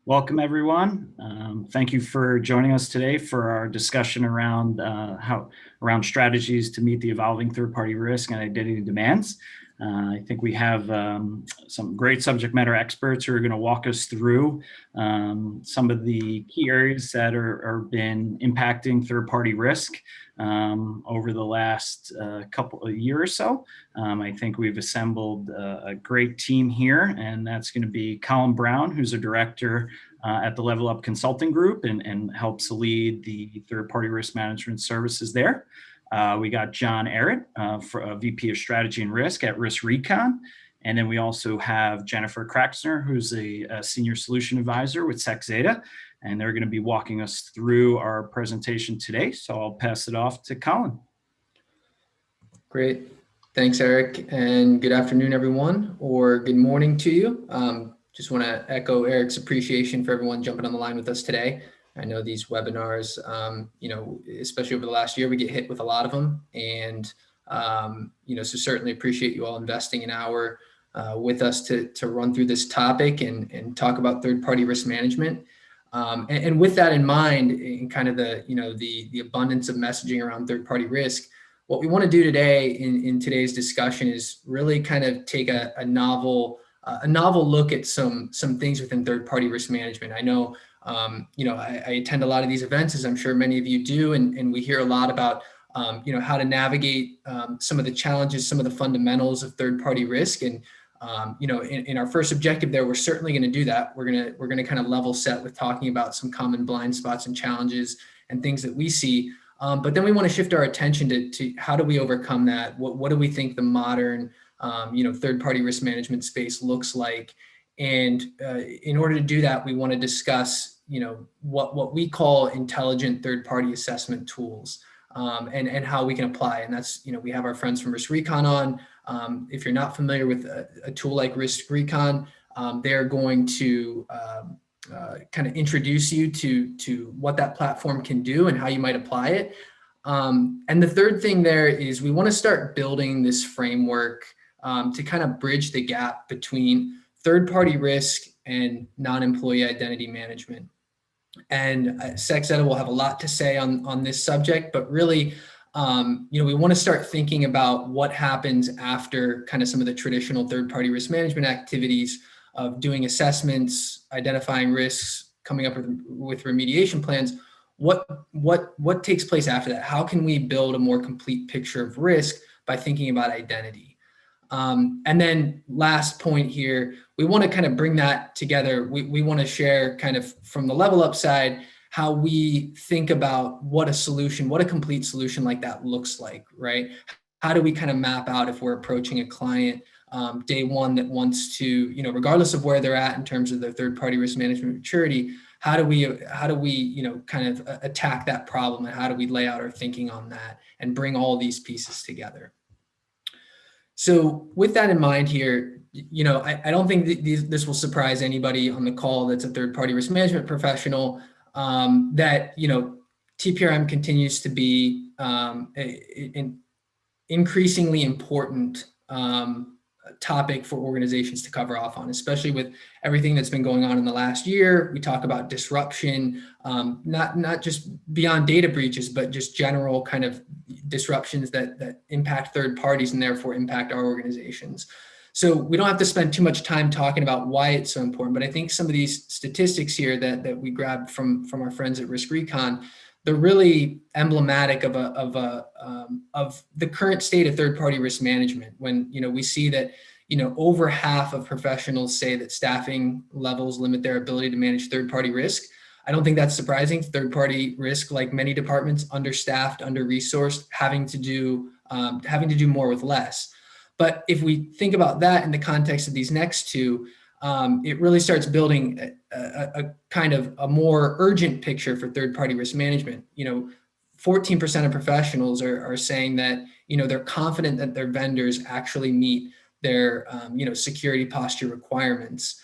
Welcome, everyone. Thank you for joining us today for our discussion around around strategies to meet the evolving third-party risk and identity demands. I think we have some great subject matter experts who are going to walk us through some of the key areas that are been impacting third-party risk over the last couple of years or so. I think we've assembled a great team here, and that's going to be Colin Brown, who's a director at the Level Up Consulting Group and helps lead the third-party risk management services there. We got John Arrett, for a VP of Strategy and Risk at RiskRecon. And then we also have Jennifer Kraxner, who's a Senior Solution Advisor with SecZeta, and they're going to be walking us through our presentation today. So I'll pass it off to Colin. Great. Thanks, Eric. And good afternoon, everyone, or good morning to you. Just want to echo Eric's appreciation for everyone jumping on the line with us today. I know these webinars, especially over the last year, we get hit with a lot of them. And, so certainly appreciate you all investing an hour with us to run through this topic and talk about third-party risk management. And with that in mind, in kind of the abundance of messaging around third-party risk, what we want to do today in today's discussion is really kind of take a novel look at some things within third-party risk management. I know, I attend a lot of these events, as I'm sure many of you do, and we hear a lot about, how to navigate some of the challenges, some of the fundamentals of third-party risk. And, in our first objective there, we're certainly going to do that. We're going to kind of level set with talking about some common blind spots and challenges and things that we see. But then we want to shift our attention to how do we overcome that? What do we think the modern, third-party risk management space looks like? And in order to do that, we want to discuss, what we call intelligent third-party assessment tools, and how we can apply. And that's, we have our friends from RiskRecon on. If you're not familiar with a tool like RiskRecon, they're going to kind of introduce you to what that platform can do and how you might apply it. And the third thing there is we want to start building this framework to kind of bridge the gap between third-party risk and non-employee identity management. And SecZeta will have a lot to say on this subject, but really, we want to start thinking about what happens after kind of some of the traditional third-party risk management activities of doing assessments, identifying risks, coming up with remediation plans. What takes place after that? How can we build a more complete picture of risk by thinking about identity? And then last point here, we want to kind of bring that together. We want to share kind of from the Level Up side, how we think about what a complete solution like that looks like, right? How do we kind of map out if we're approaching a client day one that wants to, regardless of where they're at in terms of their third-party risk management maturity, how do we, kind of attack that problem, and how do we lay out our thinking on that and bring all these pieces together? So with that in mind here, I don't think this will surprise anybody on the call that's a third-party risk management professional, that, TPRM continues to be an increasingly important topic for organizations to cover off on, especially with everything that's been going on in the last year. We talk about disruption, not just beyond data breaches, but just general kind of disruptions that impact third parties and therefore impact our organizations. So we don't have to spend too much time talking about why it's so important, but I think some of these statistics here that we grabbed from our friends at RiskRecon, they're really emblematic of the current state of third-party risk management. When we see that over half of professionals say that staffing levels limit their ability to manage third-party risk. I don't think that's surprising. Third-party risk, like many departments, understaffed, under-resourced, having to do more with less. But if we think about that in the context of these next two, it really starts building a kind of a more urgent picture for third-party risk management. 14% of professionals are saying that, they're confident that their vendors actually meet their, security posture requirements.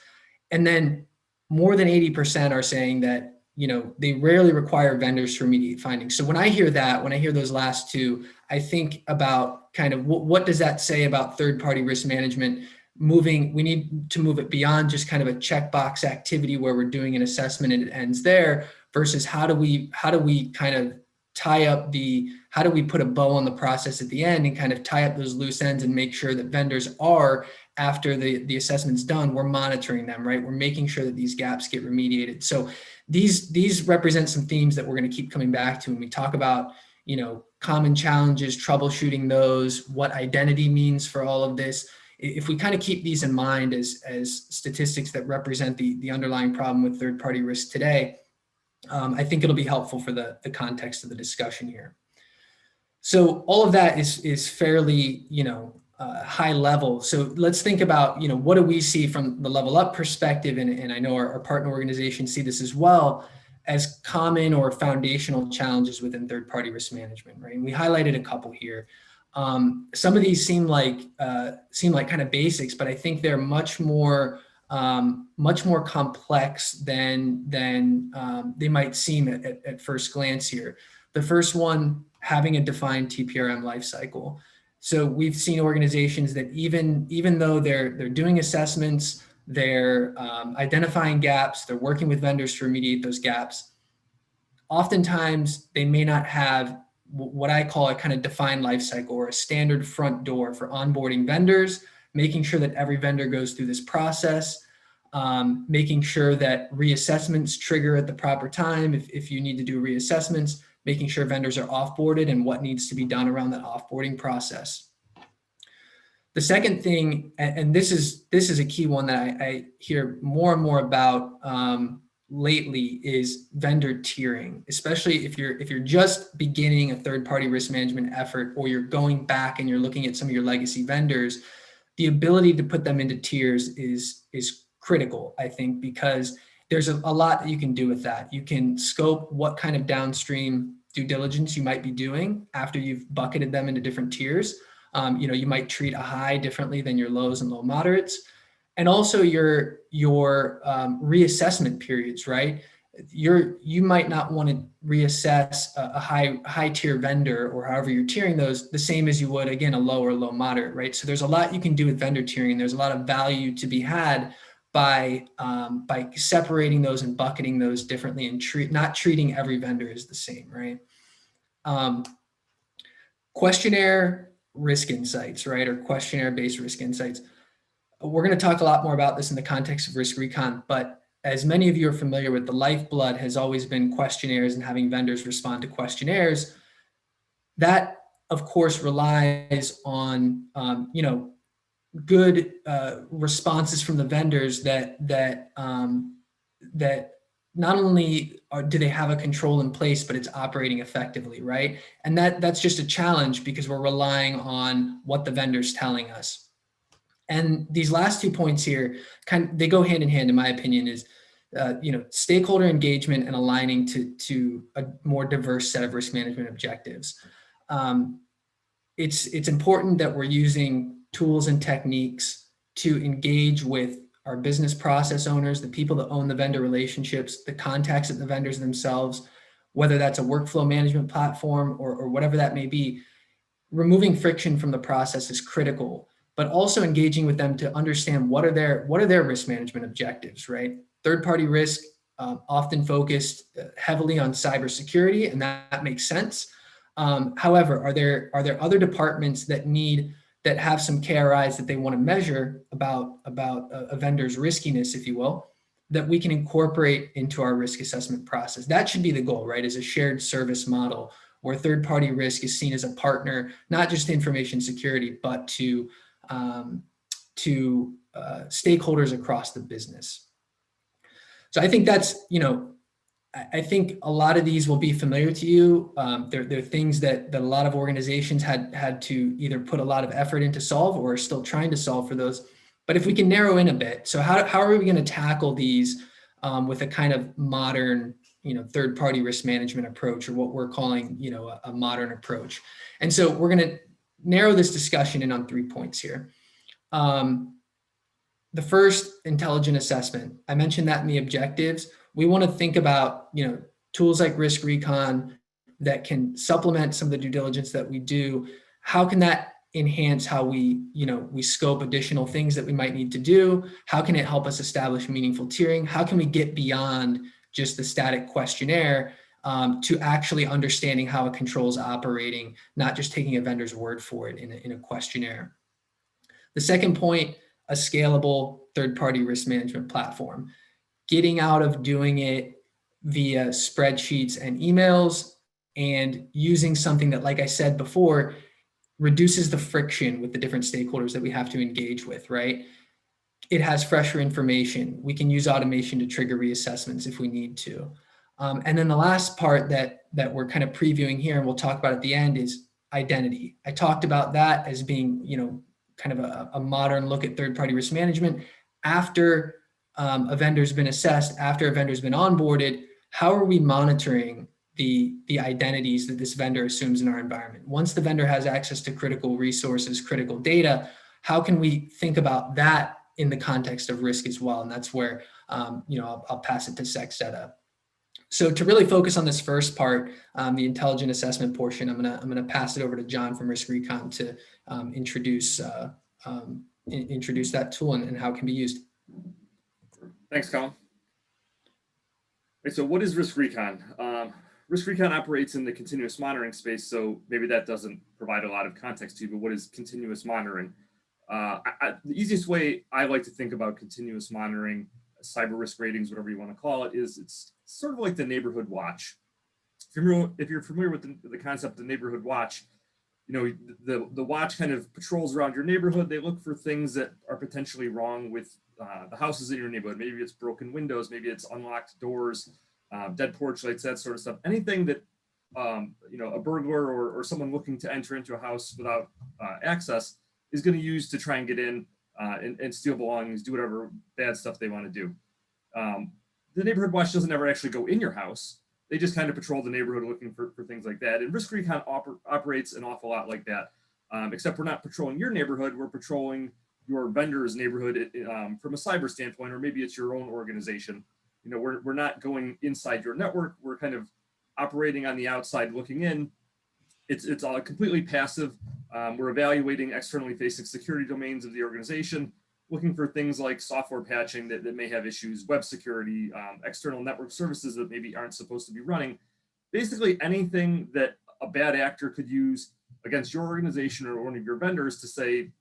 And then more than 80% are saying that, they rarely require vendors to remediate findings. So when I hear those last two, I think about kind of what does that say about third-party risk management we need to move it beyond just kind of a checkbox activity where we're doing an assessment and it ends there, versus how do we kind of how do we put a bow on the process at the end and kind of tie up those loose ends and make sure that vendors are, after the assessment's done, we're monitoring them, right? We're making sure that these gaps get remediated. So these represent some themes that we're going to keep coming back to when we talk about, common challenges, troubleshooting those, what identity means for all of this. If we kind of keep these in mind as statistics that represent the underlying problem with third-party risk today, I think it'll be helpful for the context of the discussion here. So all of that is fairly, high level. So let's think about, what do we see from the Level Up perspective? And I know our partner organizations see this as well, as common or foundational challenges within third-party risk management, right? And we highlighted a couple here. Some of these seem like kind of basics, but I think they're much more complex than they might seem at first glance here. The first one, having a defined TPRM lifecycle. So we've seen organizations that even though they're doing assessments, they're identifying gaps, they're working with vendors to remediate those gaps, oftentimes they may not have what I call a kind of defined lifecycle or a standard front door for onboarding vendors, making sure that every vendor goes through this process, making sure that reassessments trigger at the proper time if you need to do reassessments, making sure vendors are offboarded and what needs to be done around that offboarding process. The second thing, and this is a key one that I hear more and more about lately, is vendor tiering, especially if you're just beginning a third-party risk management effort, or you're going back and you're looking at some of your legacy vendors. The ability to put them into tiers is critical, I think, because there's a lot that you can do with that. You can scope what kind of downstream due diligence you might be doing after you've bucketed them into different tiers. You might treat a high differently than your lows and low moderates. And also your reassessment periods, right? You might not want to reassess a high tier vendor, or however you're tiering those, the same as you would, again, a low or low moderate, right? So there's a lot you can do with vendor tiering, and there's a lot of value to be had by separating those and bucketing those differently, and not treating every vendor as the same, right? Questionnaire risk insights, right? Or questionnaire-based risk insights. We're going to talk a lot more about this in the context of risk recon, but as many of you are familiar with, the lifeblood has always been questionnaires and having vendors respond to questionnaires. That, of course, relies on good responses from the vendors that not only do they have a control in place, but it's operating effectively, right? And that's just a challenge because we're relying on what the vendor's telling us. And these last 2 points here, they go hand in hand, in my opinion, is stakeholder engagement and aligning to a more diverse set of risk management objectives. It's important that we're using tools and techniques to engage with our business process owners, the people that own the vendor relationships, the contacts at the vendors themselves, whether that's a workflow management platform or whatever that may be. Removing friction from the process is critical, but also engaging with them to understand what are their risk management objectives, right? Third-party risk, often focused heavily on cybersecurity, and that makes sense. However, are there other departments that have some KRIs that they want to measure about a vendor's riskiness, if you will, that we can incorporate into our risk assessment process? That should be the goal, right? As a shared service model where third-party risk is seen as a partner, not just to information security, but to stakeholders across the business. So I think that's, I think a lot of these will be familiar to you. They're things that a lot of organizations had to either put a lot of effort into solve or are still trying to solve for those. But if we can narrow in a bit, so how are we going to tackle these with a kind of modern, third-party risk management approach, or what we're calling, a modern approach? And so we're going to narrow this discussion in on 3 points here. The first, intelligent assessment. I mentioned that in the objectives. We want to think about, tools like risk recon that can supplement some of the due diligence that we do. How can that enhance how we scope additional things that we might need to do? How can it help us establish meaningful tiering? How can we get beyond just the static questionnaire to actually understanding how a control is operating, not just taking a vendor's word for it in a questionnaire? The second point, a scalable third-party risk management platform. Getting out of doing it via spreadsheets and emails and using something that, like I said before, reduces the friction with the different stakeholders that we have to engage with, right? It has fresher information. We can use automation to trigger reassessments if we need to. And then the last part that we're kind of previewing here, and we'll talk about at the end, is identity. I talked about that as being, kind of a modern look at third-party risk management. After a vendor's been assessed, after a vendor's been onboarded, how are we monitoring the identities that this vendor assumes in our environment? Once the vendor has access to critical resources, critical data, how can we think about that in the context of risk as well? And that's where, I'll pass it to Sexetta. So to really focus on this first part, the intelligent assessment portion, I'm gonna pass it over to John from Risk Recon to introduce that tool and how it can be used. Thanks, Colin. So what is Risk Recon? Risk Recon operates in the continuous monitoring space, so maybe that doesn't provide a lot of context to you, but what is continuous monitoring? The easiest way I like to think about continuous monitoring, cyber risk ratings, whatever you want to call it, is it's sort of like the neighborhood watch. If you're familiar with the concept of neighborhood watch, the watch kind of patrols around your neighborhood. They look for things that are potentially wrong with the houses in your neighborhood. Maybe it's broken windows, maybe it's unlocked doors, dead porch lights, that sort of stuff. Anything that a burglar or someone looking to enter into a house without access is going to use to try and get in and steal belongings, do whatever bad stuff they want to do. The neighborhood watch doesn't ever actually go in your house. They just kind of patrol the neighborhood looking for things like that. And Risk Recon operates an awful lot like that, except we're not patrolling your neighborhood, we're patrolling your vendor's neighborhood from a cyber standpoint, or maybe it's your own organization. We're not going inside your network, we're kind of operating on the outside looking in. It's all completely passive. We're evaluating externally facing security domains of the organization, looking for things like software patching that may have issues, web security, external network services that maybe aren't supposed to be running. Basically anything that a bad actor could use against your organization or one of your vendors to say,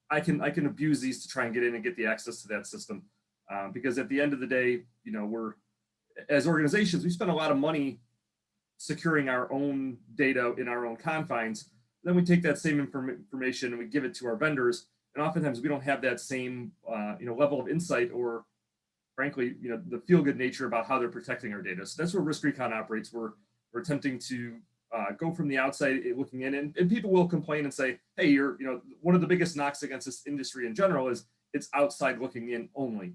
I can abuse these to try and get in and get the access to that system. Because at the end of the day, we're, as organizations, we spend a lot of money securing our own data in our own confines. Then we take that same information and we give it to our vendors. And oftentimes we don't have that same level of insight or, frankly, the feel-good nature about how they're protecting our data. So that's where Risk Recon operates. We're attempting to go from the outside looking in, and people will complain and say, hey, one of the biggest knocks against this industry in general is it's outside looking in only.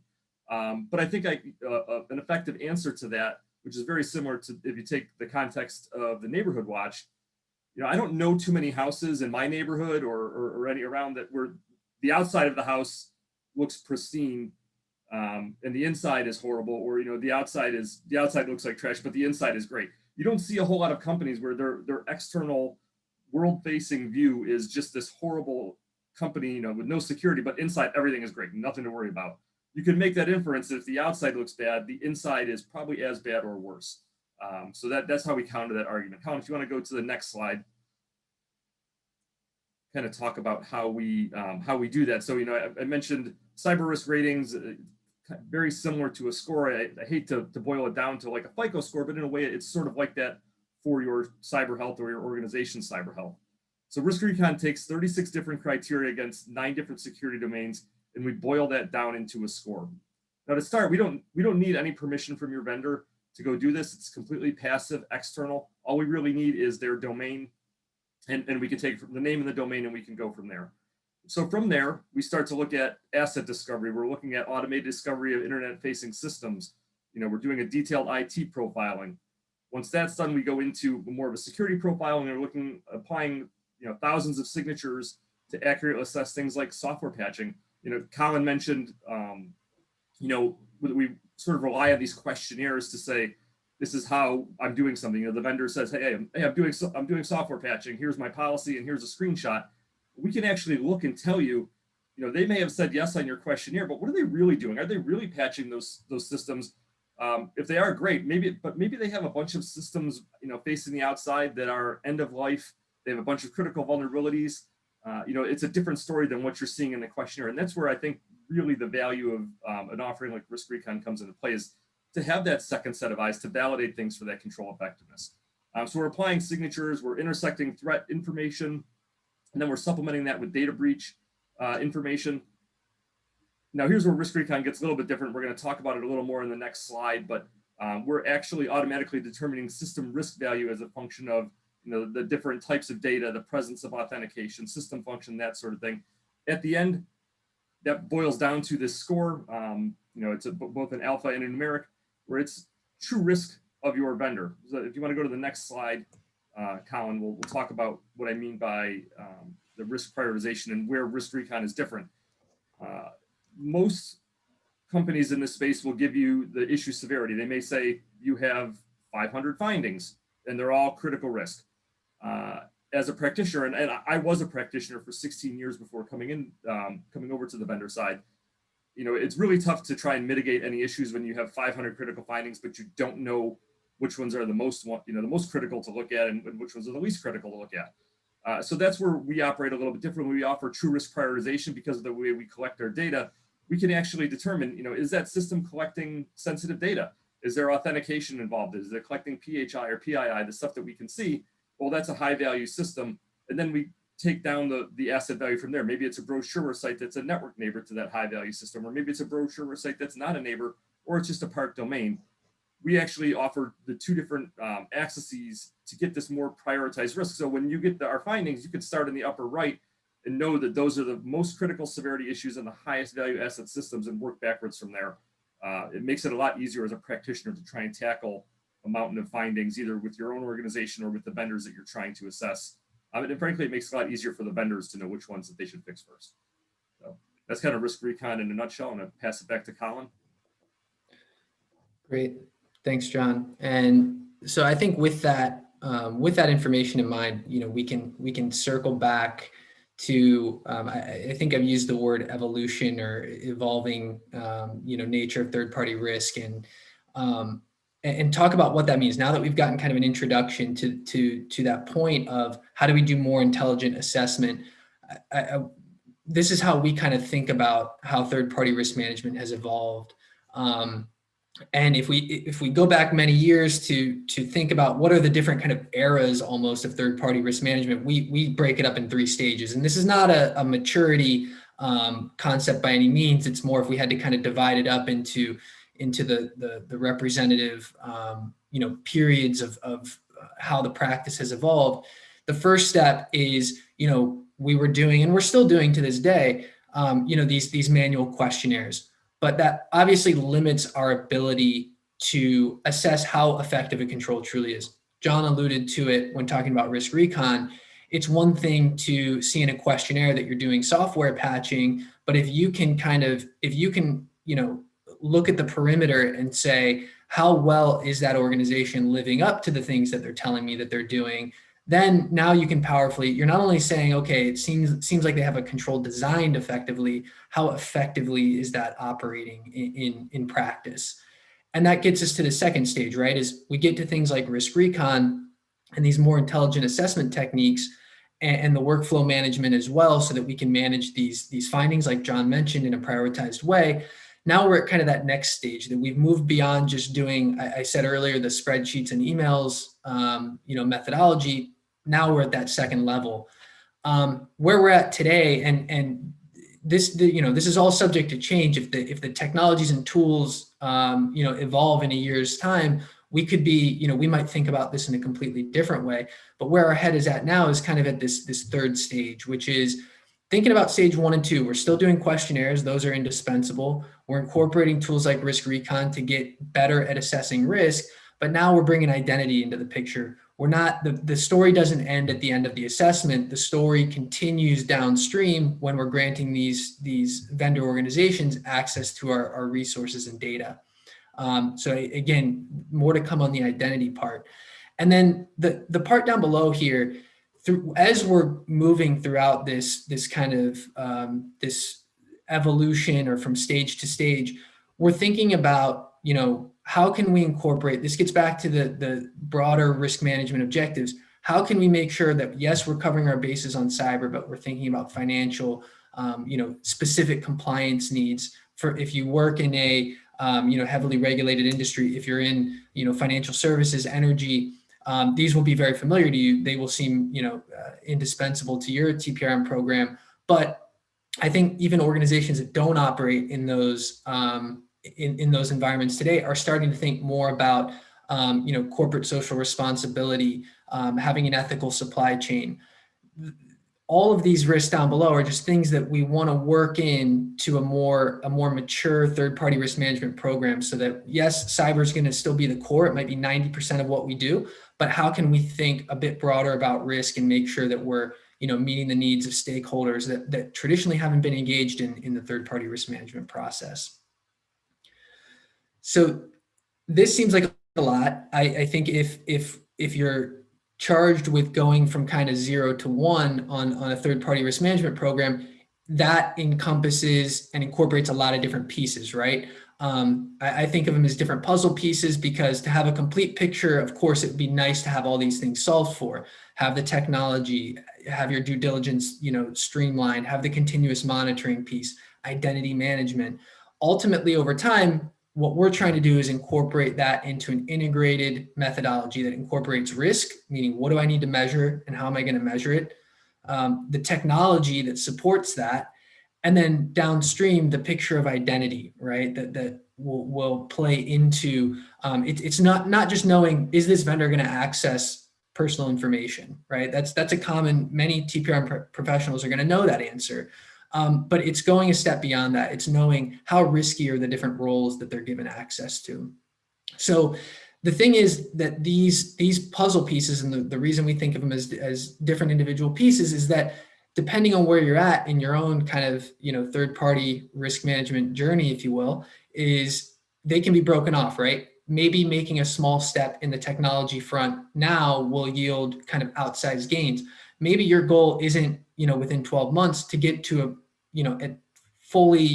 But I think an effective answer to that, which is very similar to if you take the context of the neighborhood watch, I don't know too many houses in my neighborhood or any around that where the outside of the house looks pristine and the inside is horrible, or the outside looks like trash, but the inside is great. You don't see a whole lot of companies where their external world-facing view is just this horrible company, with no security, but inside everything is great, nothing to worry about. You can make that inference that if the outside looks bad, the inside is probably as bad or worse. So that's how we counter that argument. Colin, if you want to go to the next slide, kind of talk about how we do that. So I mentioned cyber risk ratings, very similar to a score. I hate to boil it down to like a FICO score, but in a way it's sort of like that for your cyber health or your organization's cyber health. So Risk Recon takes 36 different criteria against 9 different security domains, and we boil that down into a score. Now to start, we don't need any permission from your vendor to go do this. It's completely passive, external. All we really need is their domain, and we can take the name and the domain and we can go from there. So from there, we start to look at asset discovery. We're looking at automated discovery of internet-facing systems. We're doing a detailed IT profiling. Once that's done, we go into more of a security profile, and we're applying thousands of signatures to accurately assess things like software patching. Colin mentioned, we sort of rely on these questionnaires to say, this is how I'm doing something. The vendor says, hey, I'm doing software patching. Here's my policy, and here's a screenshot. we can actually look and tell you, they may have said yes on your questionnaire, but what are they really doing? Are they really patching those systems? If they are, great. Maybe they have a bunch of systems, facing the outside that are end of life. They have a bunch of critical vulnerabilities. It's a different story than what you're seeing in the questionnaire, and that's where I think really the value of an offering like RiskRecon comes into play, is to have that second set of eyes to validate things for that control effectiveness. So we're applying signatures, we're intersecting threat information, and then we're supplementing that with data breach information. Now, here's where RiskRecon gets a little bit different. We're going to talk about it a little more in the next slide, but we're actually automatically determining system risk value as a function of the different types of data, the presence of authentication, system function, that sort of thing. At the end, that boils down to this score. It's both an alpha and a numeric, where it's true risk of your vendor. So if you want to go to the next slide, Colin, we'll talk about what I mean by the risk prioritization and where RiskRecon is different. Most companies in this space will give you the issue severity. They may say you have 500 findings and they're all critical risk. As a practitioner, and I was a practitioner for 16 years before coming over to the vendor side, it's really tough to try and mitigate any issues when you have 500 critical findings, but you don't know which ones are the most critical to look at and which ones are the least critical to look at. So that's where we operate a little bit differently. We offer true risk prioritization because of the way we collect our data. We can actually determine, is that system collecting sensitive data? Is there authentication involved? Is it collecting PHI or PII, the stuff that we can see? Well, that's a high value system. And then we take down the asset value from there. Maybe it's a brochure site that's a network neighbor to that high value system, or maybe it's a brochure site that's not a neighbor, or it's just a park domain. We actually offer the two different accesses to get this more prioritized risk. So when you get our findings, you can start in the upper right and know that those are the most critical severity issues and the highest value asset systems, and work backwards from there. It makes it a lot easier as a practitioner to try and tackle a mountain of findings, either with your own organization or with the vendors that you're trying to assess. And frankly, it makes it a lot easier for the vendors to know which ones that they should fix first. So that's kind of RiskRecon in a nutshell. I'm going to pass it back to Colin. Great. Thanks, John. And so I think with that information in mind, we can circle back to, I think I've used the word evolution or evolving, nature of third-party risk, and talk about what that means. Now that we've gotten kind of an introduction to that point of how do we do more intelligent assessment, this is how we kind of think about how third-party risk management has evolved. And if we go back many years to think about what are the different kind of eras almost of third-party risk management, we break it up in 3 stages. And this is not a maturity concept by any means. It's more if we had to kind of divide it up into the representative periods of how the practice has evolved. The first step is, we were doing, and we're still doing to this day, these manual questionnaires. But that obviously limits our ability to assess how effective a control truly is. John alluded to it when talking about RiskRecon. It's one thing to see in a questionnaire that you're doing software patching, but if you can look at the perimeter and say, how well is that organization living up to the things that they're telling me that they're doing? Then now you can powerfully, you're not only saying, okay, it seems like they have a control designed effectively, how effectively is that operating in practice? And that gets us to the second stage, right? Is we get to things like RiskRecon and these more intelligent assessment techniques and the workflow management as well, so that we can manage these findings, like John mentioned, in a prioritized way. Now we're at kind of that next stage that we've moved beyond just doing, I said earlier, the spreadsheets and emails, methodology. Now we're at that second level. Where we're at today, and this is all subject to change. If the technologies and tools, evolve in a year's time, we could be, we might think about this in a completely different way. But where our head is at now is kind of at this third stage, which is thinking about stage 1 and 2. We're still doing questionnaires. Those are indispensable. We're incorporating tools like RiskRecon to get better at assessing risk. But now we're bringing identity into the picture. We're not, the story doesn't end at the end of the assessment. The story continues downstream when we're granting these vendor organizations access to our resources and data. So again, more to come on the identity part. And then the part down below here, as we're moving throughout this kind of this evolution or from stage to stage, we're thinking about, how can we incorporate, this gets back to the broader risk management objectives. How can we make sure that, yes, we're covering our bases on cyber, but we're thinking about financial, specific compliance needs for if you work in a, heavily regulated industry, if you're in, financial services, energy, these will be very familiar to you. They will seem, indispensable to your TPRM program. But I think even organizations that don't operate in those in those environments today are starting to think more about corporate social responsibility, having an ethical supply chain. All of these risks down below are just things that we want to work in to a more mature third-party risk management program, so that, yes, cyber is going to still be the core. It might be 90% of what we do, but how can we think a bit broader about risk and make sure that we're meeting the needs of stakeholders that traditionally haven't been engaged in the third-party risk management process. So this seems like a lot. I think if you're charged with going from kind of 0 to 1 on a third-party risk management program, that encompasses and incorporates a lot of different pieces, right? I think of them as different puzzle pieces, because to have a complete picture, of course, it would be nice to have all these things solved for, have the technology, have your due diligence, streamlined, have the continuous monitoring piece, identity management. Ultimately, over time, what we're trying to do is incorporate that into an integrated methodology that incorporates risk, meaning what do I need to measure and how am I going to measure it? The technology that supports that, and then downstream, the picture of identity, right? That will play into, it's not just knowing, is this vendor going to access personal information, right? That's a common, many TPRM professionals are going to know that answer. But it's going a step beyond that. It's knowing how risky are the different roles that they're given access to. So the thing is that these puzzle pieces, and the reason we think of them as different individual pieces, is that depending on where you're at in your own kind of third-party risk management journey, if you will, is they can be broken off, right? Maybe making a small step in the technology front now will yield kind of outsized gains. Maybe your goal isn't within 12 months to get to a fully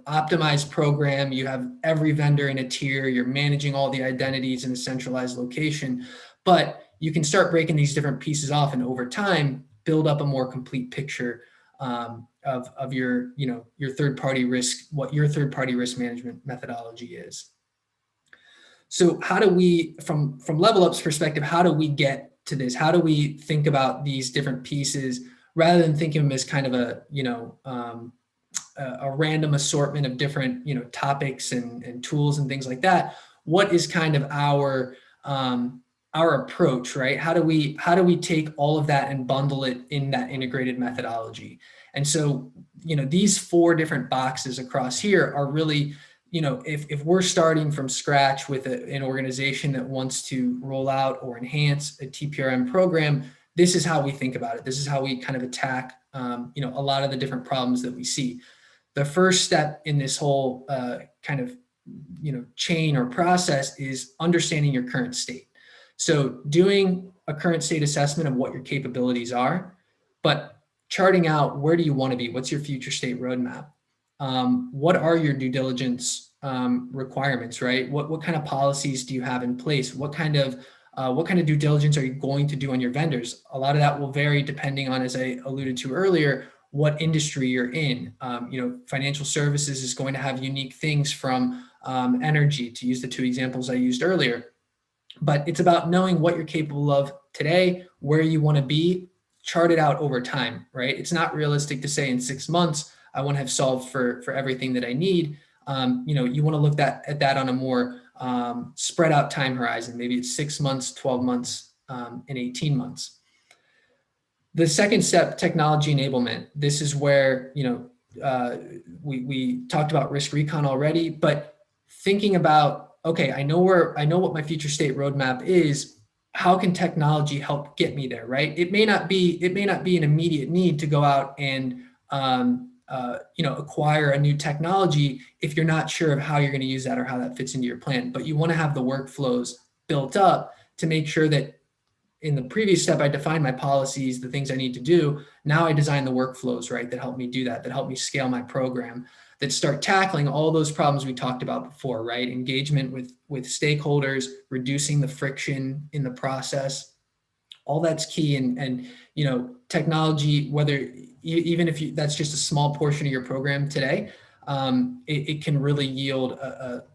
optimized program. You have every vendor in a tier, you're managing all the identities in a centralized location, but you can start breaking these different pieces off, and over time build up a more complete picture of your third-party risk, what your third-party risk management methodology is. So how do we, from Level Up's perspective, how do we get to this? How do we think about these different pieces rather than thinking of them as kind of a random assortment of different topics and tools and things like that? What is kind of our approach, right? How do we take all of that and bundle it in that integrated methodology? And so these 4 different boxes across here are really, if we're starting from scratch with an organization that wants to roll out or enhance a TPRM program, this is how we think about it. This is how we kind of attack, a lot of the different problems that we see. The first step in this whole kind of, chain or process is understanding your current state. So doing a current state assessment of what your capabilities are, but charting out where do you want to be? What's your future state roadmap? What are your due diligence requirements, right? What kind of policies do you have in place? What kind of due diligence are you going to do on your vendors? A lot of that will vary depending on, as I alluded to earlier, what industry you're in. Financial services is going to have unique things from energy, to use the 2 examples I used earlier. But it's about knowing what you're capable of today, where you want to be, chart it out over time, right? It's not realistic to say in 6 months, I want to have solved for everything that I need. You want to look at that on a more spread out time horizon. Maybe it's 6 months, 12 months, and 18 months. The second step, technology enablement. This is where, we talked about risk recon already, but thinking about, okay, I know what my future state roadmap is. How can technology help get me there, right? It may not be an immediate need to go out and acquire a new technology if you're not sure of how you're going to use that or how that fits into your plan. But you want to have the workflows built up to make sure that in the previous step, I defined my policies, the things I need to do. Now I design the workflows, right, that help me do that help me scale my program, that start tackling all those problems we talked about before, right? Engagement with stakeholders, reducing the friction in the process. All that's key. And technology, whether even if that's just a small portion of your program today, it can really yield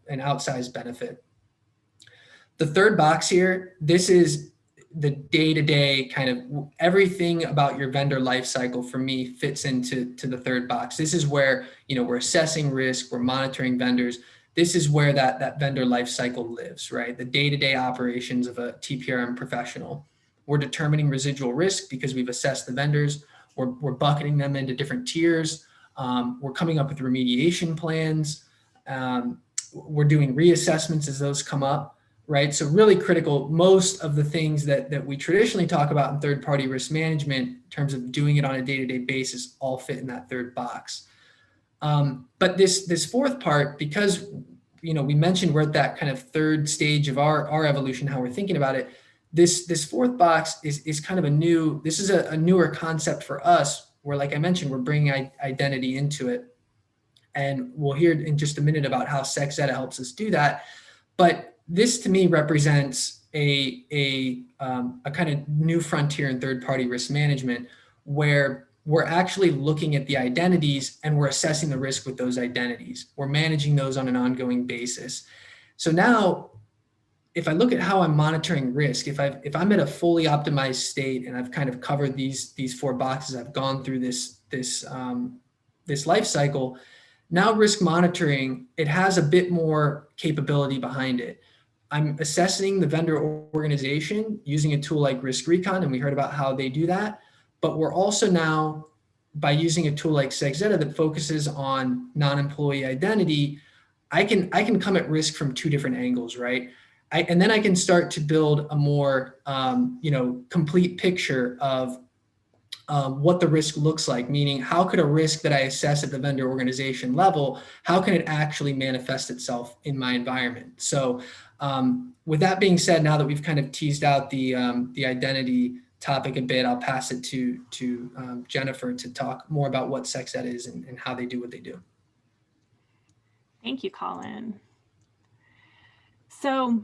an outsized benefit. The third box here, this is the day-to-day kind of everything about your vendor life cycle for me fits into the third box. This is where, we're assessing risk, we're monitoring vendors. This is where that vendor life cycle lives, right? The day-to-day operations of a TPRM professional. We're determining residual risk because we've assessed the vendors. We're bucketing them into different tiers. We're coming up with remediation plans. We're doing reassessments as those come up. Right. So really critical. Most of the things that we traditionally talk about in third-party risk management in terms of doing it on a day-to-day basis all fit in that third box. But this fourth part, because, we mentioned we're at that kind of third stage of our evolution, how we're thinking about it. This fourth box is kind of this is a newer concept for us where, like I mentioned, we're bringing identity into it. And we'll hear in just a minute about how SecZetta helps us do that. But this to me represents a kind of new frontier in third-party risk management, where we're actually looking at the identities and we're assessing the risk with those identities. We're managing those on an ongoing basis. So now, if I look at how I'm monitoring risk, if I'm at a fully optimized state and I've kind of covered these four boxes, I've gone through this life cycle. Now risk monitoring, it has a bit more capability behind it. I'm assessing the vendor organization using a tool like RiskRecon, and we heard about how they do that. But we're also now, by using a tool like SecZetta that focuses on non-employee identity, I can come at risk from two different angles, right? And then I can start to build a more complete picture of what the risk looks like, meaning how could a risk that I assess at the vendor organization level, how can it actually manifest itself in my environment? So with that being said, now that we've kind of teased out the identity topic a bit, I'll pass it to Jennifer to talk more about what SecZetta is and how they do what they do. Thank you, Colin. So,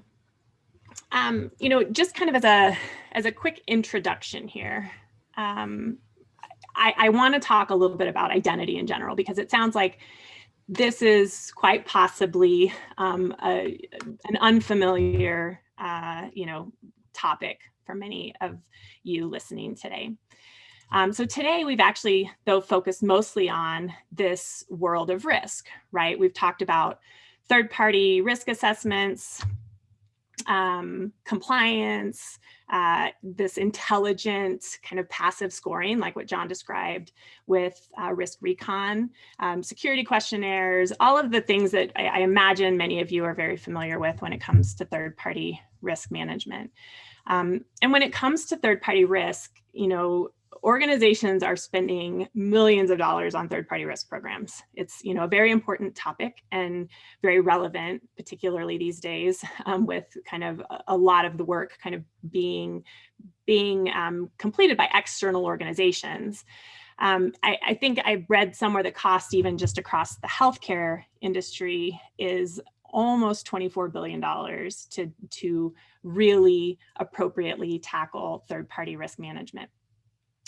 just kind of as a quick introduction here, I want to talk a little bit about identity in general, because it sounds like this is quite possibly an unfamiliar, topic for many of you listening today. So today we've actually, though, focused mostly on this world of risk, right? We've talked about third-party risk assessments, compliance, this intelligent kind of passive scoring, like what John described with RiskRecon, security questionnaires, all of the things that I imagine many of you are very familiar with when it comes to third-party risk management. And when it comes to third-party risk, organizations are spending millions of dollars on third-party risk programs. It's, a very important topic and very relevant, particularly these days, with kind of a lot of the work kind of being completed by external organizations. I think I read somewhere the cost, even just across the healthcare industry, is almost $24 billion to really appropriately tackle third-party risk management.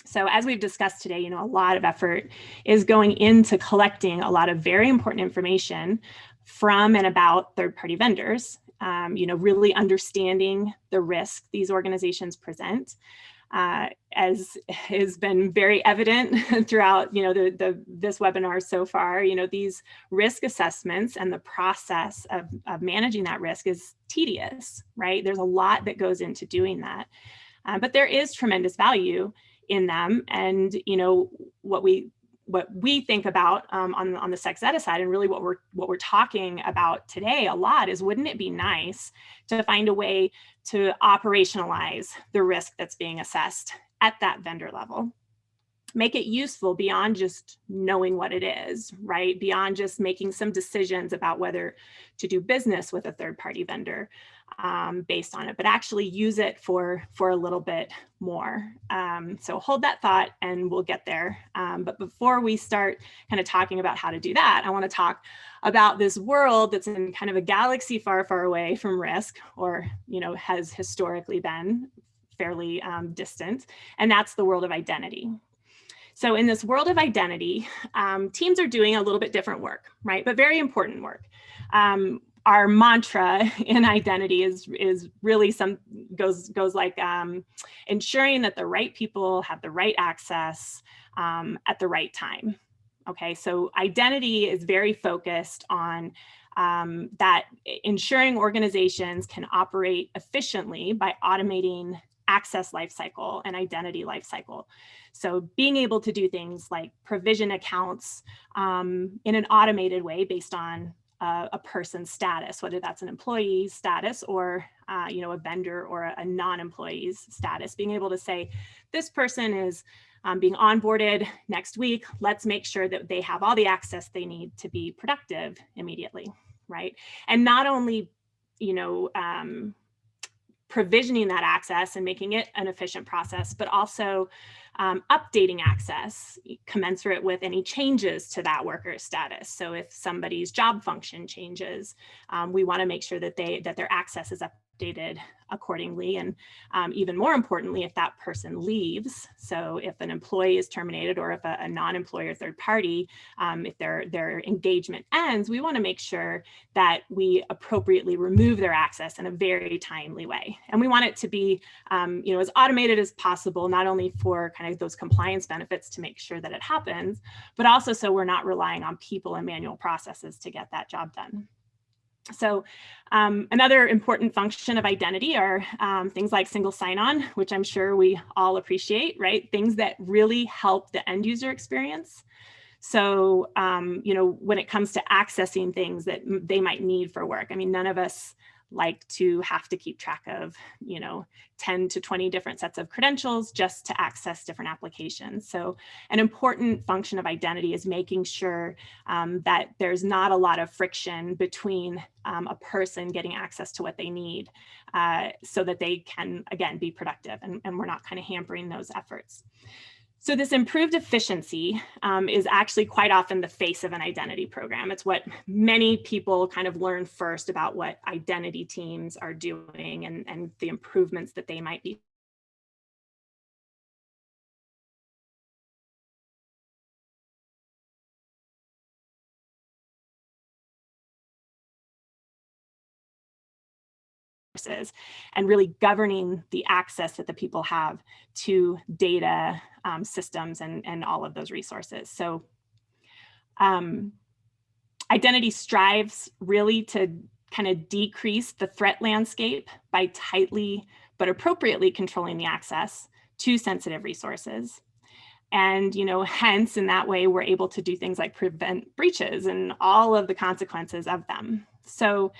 So as we've discussed today, a lot of effort is going into collecting a lot of very important information from and about third-party vendors, really understanding the risk these organizations present. As has been very evident throughout, this webinar so far, these risk assessments and the process of managing that risk is tedious, right? There's a lot that goes into doing that, but there is tremendous value in them. And what we think about on the SecZetta side, and really what we're talking about today a lot, is wouldn't it be nice to find a way to operationalize the risk that's being assessed at that vendor level? make it useful beyond just knowing what it is, right? Beyond just making some decisions about whether to do business with a third-party vendor based on it, but actually use it for a little bit more. So hold that thought and we'll get there. But before we start kind of talking about how to do that, I want to talk about this world that's in kind of a galaxy far, far away from risk, or, you know, has historically been fairly distant, and that's the world of identity. So in this world of identity, teams are doing a little bit different work, right? But very important work. Our mantra in identity is really goes like ensuring that the right people have the right access at the right time. Okay, so identity is very focused on that ensuring organizations can operate efficiently by automating access lifecycle and identity lifecycle. So being able to do things like provision accounts in an automated way based on a person's status, whether that's an employee status or you know, a vendor or a non-employee's status, being able to say, this person is being onboarded next week, let's make sure that they have all the access they need to be productive immediately, right? And not only, you know, provisioning that access and making it an efficient process, but also updating access commensurate with any changes to that worker's status. So if somebody's job function changes, we want to make sure that their access is updated accordingly. And even more importantly, if that person leaves, so if an employee is terminated or if a non-employer third party, if their engagement ends, we want to make sure that we appropriately remove their access in a very timely way. And we want it to be you know, as automated as possible, not only for kind of those compliance benefits to make sure that it happens, but also so we're not relying on people and manual processes to get that job done. So another important function of identity are things like single sign-on, which I'm sure we all appreciate, right? Things that really help the end user experience. So, you know, when it comes to accessing things that they might need for work, I mean, none of us like to have to keep track of, you know, 10 to 20 different sets of credentials just to access different applications. So an important function of identity is making sure that there's not a lot of friction between a person getting access to what they need so that they can, again, be productive and we're not kind of hampering those efforts. So this improved efficiency is actually quite often the face of an identity program. It's what many people kind of learn first about what identity teams are doing and the improvements that they might be and really governing the access that the people have to data, systems, and all of those resources. So identity strives really to kind of decrease the threat landscape by tightly but appropriately controlling the access to sensitive resources. And, you know, hence in that way, we're able to do things like prevent breaches and all of the consequences of them. So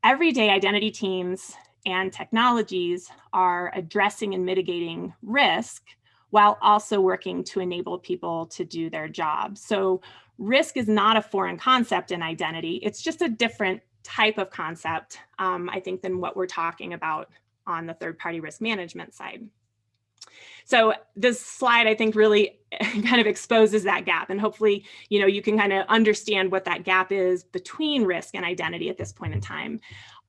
everyday identity teams and technologies are addressing and mitigating risk while also working to enable people to do their job. So risk is not a foreign concept in identity. It's just a different type of concept, I think, than what we're talking about on the third-party risk management side. So this slide, I think, really kind of exposes that gap. And hopefully, you know, you can kind of understand what that gap is between risk and identity at this point in time.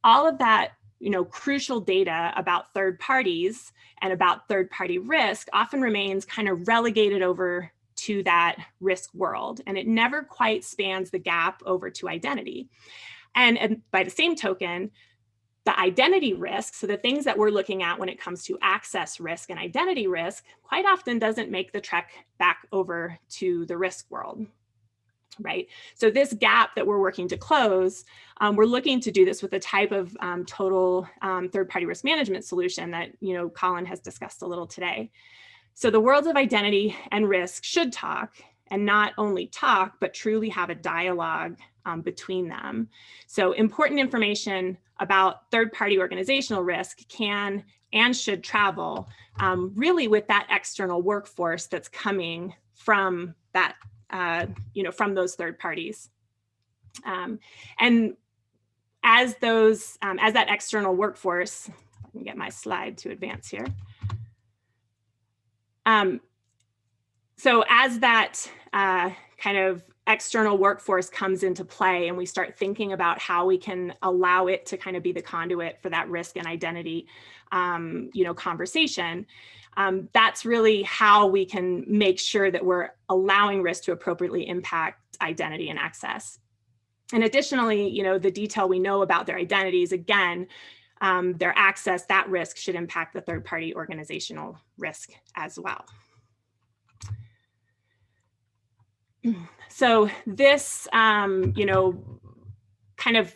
All of that, you know, crucial data about third parties and about third-party risk often remains kind of relegated over to that risk world. And it never quite spans the gap over to identity. And by the same token, the identity risk, so the things that we're looking at when it comes to access risk and identity risk, quite often doesn't make the trek back over to the risk world, right? So this gap that we're working to close, we're looking to do this with a type of total third-party risk management solution that, you know, Colin has discussed a little today. So the worlds of identity and risk should talk, and not only talk, but truly have a dialogue between them. So important information about third-party organizational risk can and should travel really with that external workforce that's coming from that, from those third parties. And as that external workforce, let me get my slide to advance here. So as that kind of external workforce comes into play and we start thinking about how we can allow it to kind of be the conduit for that risk and identity, conversation, that's really how we can make sure that we're allowing risk to appropriately impact identity and access. And additionally, the detail we know about their identities, again, their access, that risk should impact the third-party organizational risk as well. So this, kind of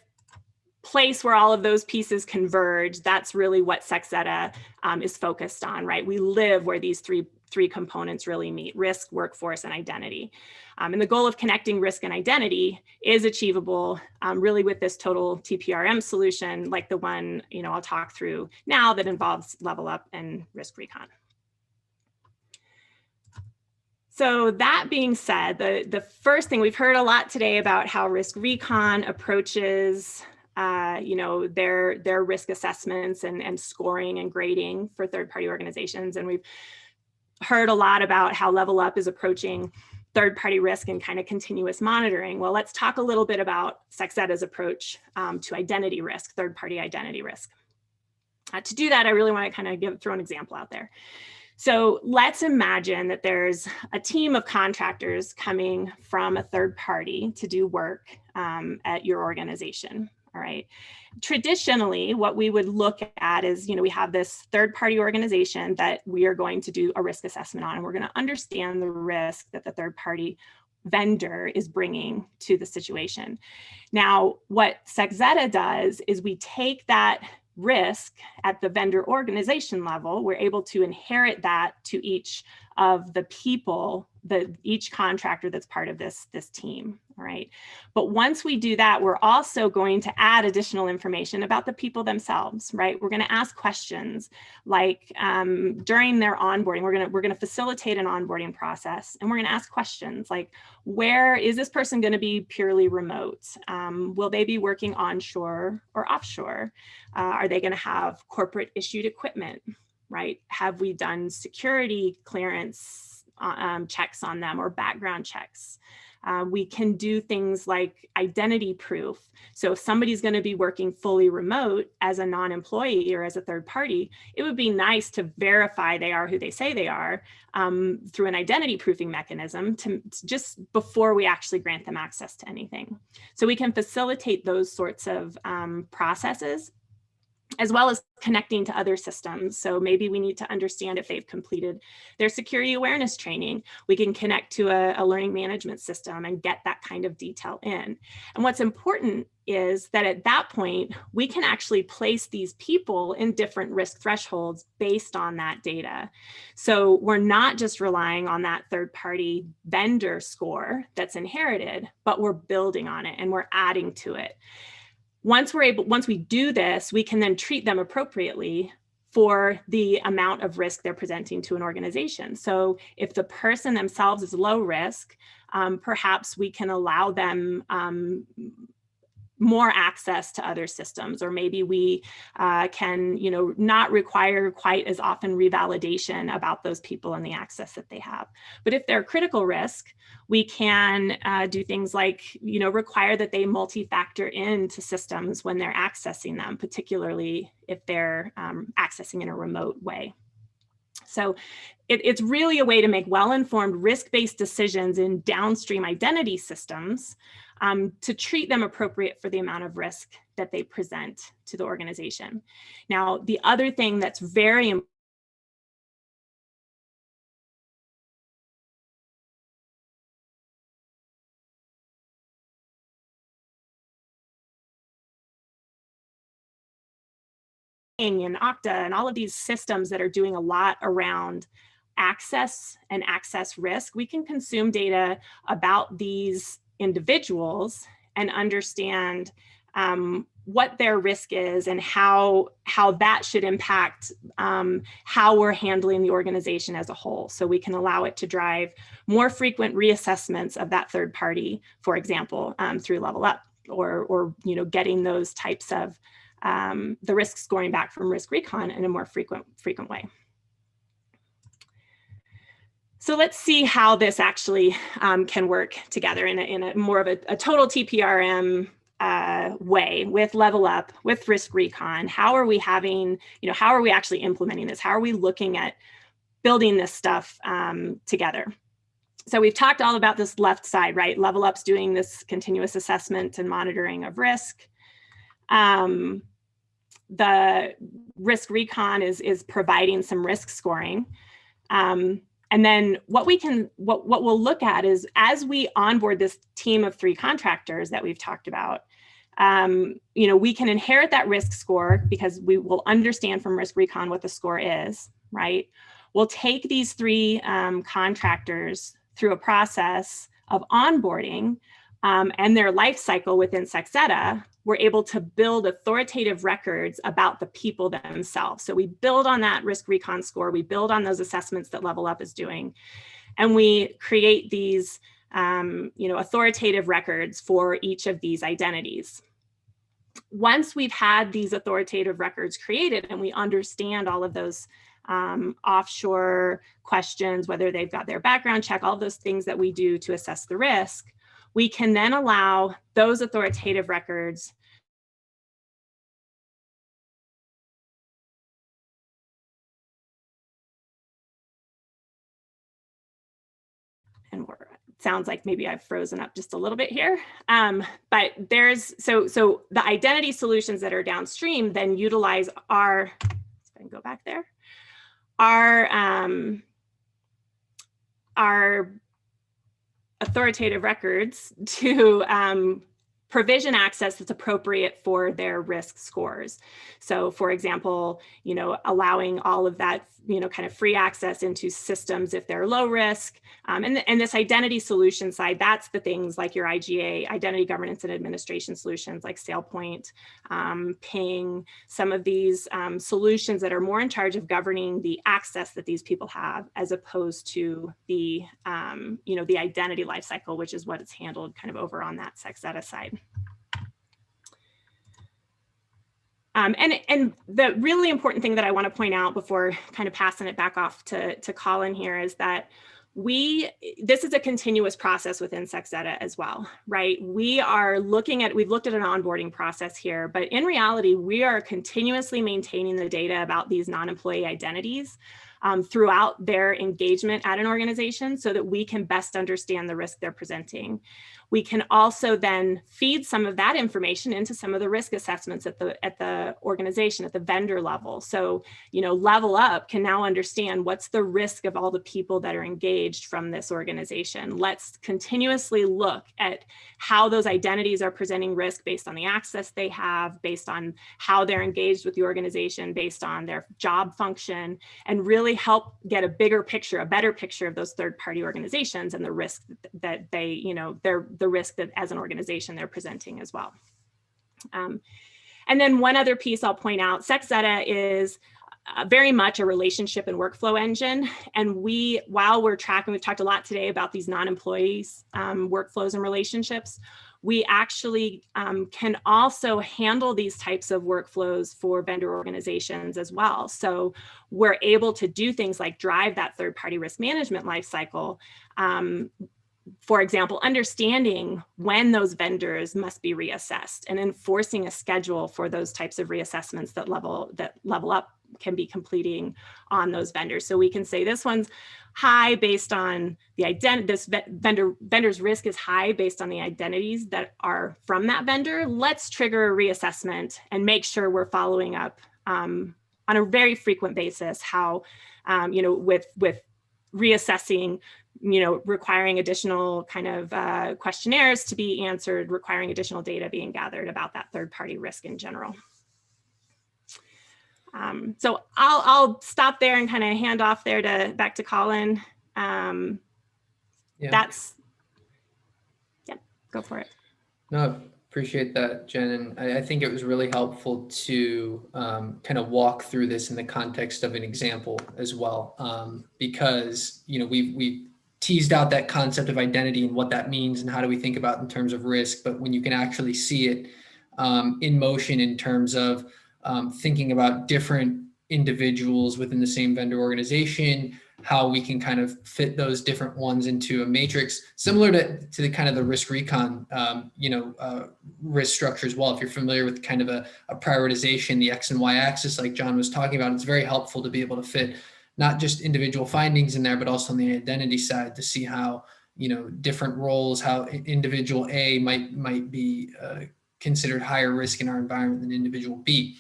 place where all of those pieces converge, that's really what SecZetta is focused on, right? We live where these three components really meet: risk, workforce, and identity. And the goal of connecting risk and identity is achievable really with this total TPRM solution, like the one I'll talk through now, that involves LevelUp and RiskRecon. So that being said, the first thing, we've heard a lot today about how RiskRecon approaches their risk assessments and scoring and grading for third-party organizations. And we've heard a lot about how LevelUp is approaching third-party risk and kind of continuous monitoring. Well, let's talk a little bit about SecZetta's approach to identity risk, third-party identity risk. To do that, I really want to kind of throw an example out there. So let's imagine that there's a team of contractors coming from a third party to do work at your organization. All right. Traditionally, what we would look at is, we have this third party organization that we are going to do a risk assessment on, and we're going to understand the risk that the third party vendor is bringing to the situation. Now, what SecZetta does is we take that risk at the vendor organization level, we're able to inherit that to each of the people, each contractor that's part of this team, all right? But once we do that, we're also going to add additional information about the people themselves, right? We're going to ask questions like during their onboarding, we're going to facilitate an onboarding process, and we're going to ask questions like, where is this person going to be purely remote? Will they be working onshore or offshore? Are they going to have corporate issued equipment? Right? Have we done security clearance checks on them or background checks? We can do things like identity proof. So if somebody's going to be working fully remote as a non-employee or as a third party, it would be nice to verify they are who they say they are through an identity proofing mechanism to just before we actually grant them access to anything. So we can facilitate those sorts of processes, as well as connecting to other systems. So maybe we need to understand if they've completed their security awareness training. We can connect to a learning management system and get that kind of detail in. And what's important is that at that point, we can actually place these people in different risk thresholds based on that data. So we're not just relying on that third-party vendor score that's inherited, but we're building on it and we're adding to it. Once we do this, we can then treat them appropriately for the amount of risk they're presenting to an organization. So if the person themselves is low risk, perhaps we can allow them more access to other systems, or maybe we can, not require quite as often revalidation about those people and the access that they have. But if they're critical risk, we can do things like, require that they multi-factor into systems when they're accessing them, particularly if they're accessing in a remote way. So it's really a way to make well-informed risk-based decisions in downstream identity systems to treat them appropriate for the amount of risk that they present to the organization. Now, the other thing that's very important and Okta and all of these systems that are doing a lot around access and access risk, we can consume data about these individuals and understand what their risk is and how that should impact how we're handling the organization as a whole. So we can allow it to drive more frequent reassessments of that third party, for example, through Level Up, or getting those types of the risk scoring back from Risk Recon in a more frequent way. So let's see how this actually can work together in a more of a total TPRM way with Level Up, with Risk Recon. How are we actually implementing this? How are we looking at building this stuff together? So we've talked all about this left side, right? Level Up's doing this continuous assessment and monitoring of risk. The Risk Recon is providing some risk scoring. And then what we'll look at is, as we onboard this team of 3 contractors that we've talked about, we can inherit that risk score because we will understand from Risk Recon what the score is, right? We'll take these 3 contractors through a process of onboarding and their life cycle within Sexetta. We're able to build authoritative records about the people themselves. So we build on that Risk Recon score, we build on those assessments that Level Up is doing, and we create these authoritative records for each of these identities. Once we've had these authoritative records created and we understand all of those offshore questions, whether they've got their background check, all those things that we do to assess the risk, we can then allow those authoritative records sounds like maybe I've frozen up just a little bit here. But there's, so the identity solutions that are downstream then utilize our, if I can go back there, our authoritative records to provision access that's appropriate for their risk scores. So for example, allowing all of that, kind of free access into systems if they're low risk. And this identity solution side, that's the things like your IGA, Identity Governance and Administration solutions like SailPoint, Ping, some of these solutions that are more in charge of governing the access that these people have, as opposed to the, the identity lifecycle, which is what it's handled kind of over on that Sexetta side. And the really important thing that I want to point out before kind of passing it back off to Colin here is that this is a continuous process within Sexetta as well, right? We've looked at an onboarding process here, but in reality, we are continuously maintaining the data about these non-employee identities throughout their engagement at an organization so that we can best understand the risk they're presenting. We can also then feed some of that information into some of the risk assessments at the organization, at the vendor level. So, Level Up can now understand what's the risk of all the people that are engaged from this organization. Let's continuously look at how those identities are presenting risk based on the access they have, based on how they're engaged with the organization, based on their job function, and really help get a bigger picture, a better picture of those third-party organizations and the risk that they, the risk that as an organization they're presenting as well. And then one other piece I'll point out, Sexetta is very much a relationship and workflow engine. And while we're tracking, we've talked a lot today about these non-employees workflows and relationships, we actually can also handle these types of workflows for vendor organizations as well. So we're able to do things like drive that third-party risk management lifecycle. For example, understanding when those vendors must be reassessed and enforcing a schedule for those types of reassessments that Level Up can be completing on those vendors. So we can say this one's high based on the identity, this vendor's risk is high based on the identities that are from that vendor. Let's trigger a reassessment and make sure we're following up on a very frequent basis how, with reassessing, requiring additional kind of questionnaires to be answered, requiring additional data being gathered about that third-party risk in general. So I'll stop there and kind of hand off there back to Colin. Yeah, go for it. No, Appreciate that, Jen. And I think it was really helpful to kind of walk through this in the context of an example as well, because we've teased out that concept of identity and what that means and how do we think about in terms of risk. But when you can actually see it in motion in terms of thinking about different individuals within the same vendor organization, how we can kind of fit those different ones into a matrix, similar to the kind of the risk recon, risk structure as well. If you're familiar with kind of a prioritization, the X and Y axis, like John was talking about, it's very helpful to be able to fit not just individual findings in there, but also on the identity side to see how, different roles, how individual A might be considered higher risk in our environment than individual B.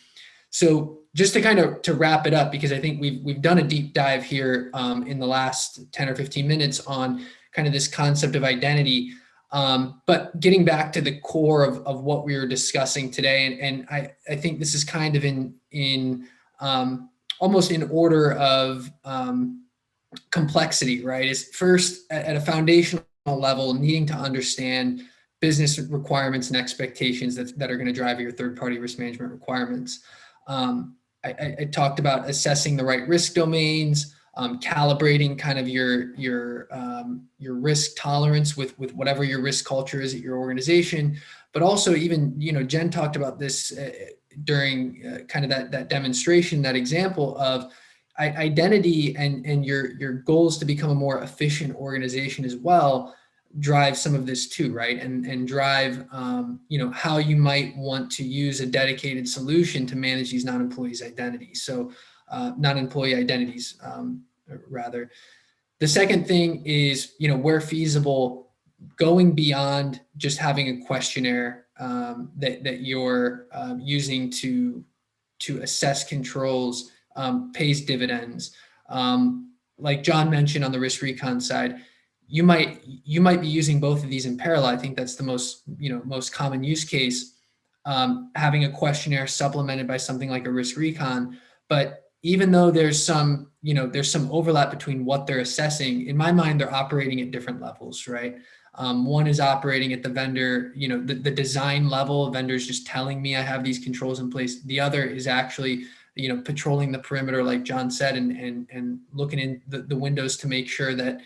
So just to kind of to wrap it up, because I think we've done a deep dive here in the last 10 or 15 minutes on kind of this concept of identity. But getting back to the core of what we were discussing today, and I think this is kind of in almost in order of complexity, right? Is first at a foundational level, needing to understand business requirements and expectations that are going to drive your third-party risk management requirements. I talked about assessing the right risk domains, calibrating kind of your risk tolerance with whatever your risk culture is at your organization, but also even, Jen talked about this during kind of that demonstration, that example of identity and your goals to become a more efficient organization as well, drive some of this too, right? And drive, how you might want to use a dedicated solution to manage these non-employees' identities. So non-employee identities, rather. The second thing is, where feasible, going beyond just having a questionnaire that you're using to assess controls pays dividends. Like John mentioned on the risk recon side, you might be using both of these in parallel. I think that's the most common use case, having a questionnaire supplemented by something like a risk recon. But even though there's some overlap between what they're assessing, in my mind, they're operating at different levels, right? One is operating at the vendor, the design level, vendors just telling me I have these controls in place. The other is actually, patrolling the perimeter, like John said, and looking in the windows to make sure that,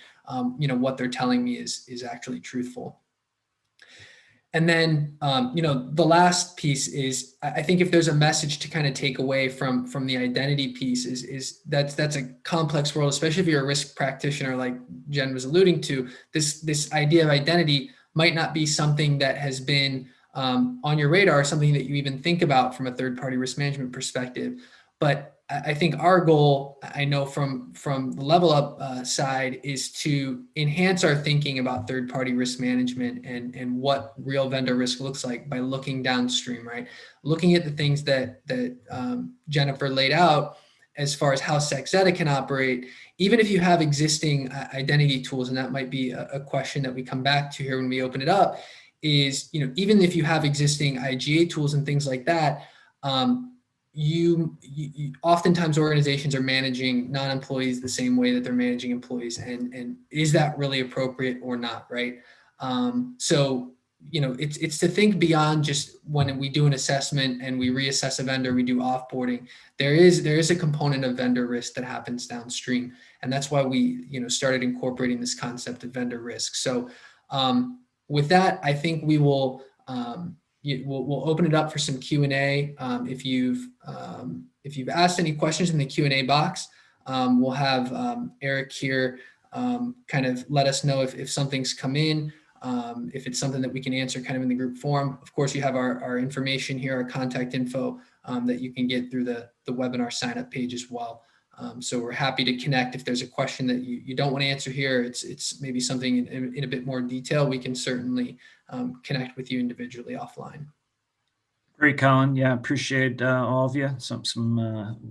what they're telling me is actually truthful. And then, the last piece is, I think if there's a message to kind of take away from the identity piece is that's a complex world, especially if you're a risk practitioner, like Jen was alluding to. This idea of identity might not be something that has been on your radar, something that you even think about from a third-party risk management perspective. But I think our goal, I know from the Level Up side, is to enhance our thinking about third-party risk management and what real vendor risk looks like by looking downstream, right? Looking at the things that Jennifer laid out as far as how Sexetta can operate, even if you have existing identity tools, and that might be a question that we come back to here when we open it up, is, even if you have existing IGA tools and things like that, you oftentimes organizations are managing non-employees the same way that they're managing employees, and is that really appropriate or not, right? So it's to think beyond just when we do an assessment and we reassess a vendor, we do offboarding. There is a component of vendor risk that happens downstream, and that's why we started incorporating this concept of vendor risk. So with that, I think we will. We'll open it up for some Q&A. If you've asked any questions in the Q&A box, we'll have Eric here kind of let us know if something's come in, if it's something that we can answer kind of in the group forum. Of course, you have our information here, our contact info that you can get through the webinar sign up page as well. So we're happy to connect. If there's a question that you don't want to answer here, it's maybe something in a bit more detail, we can certainly connect with you individually offline. Great, Colin. Yeah, appreciate all of you. Some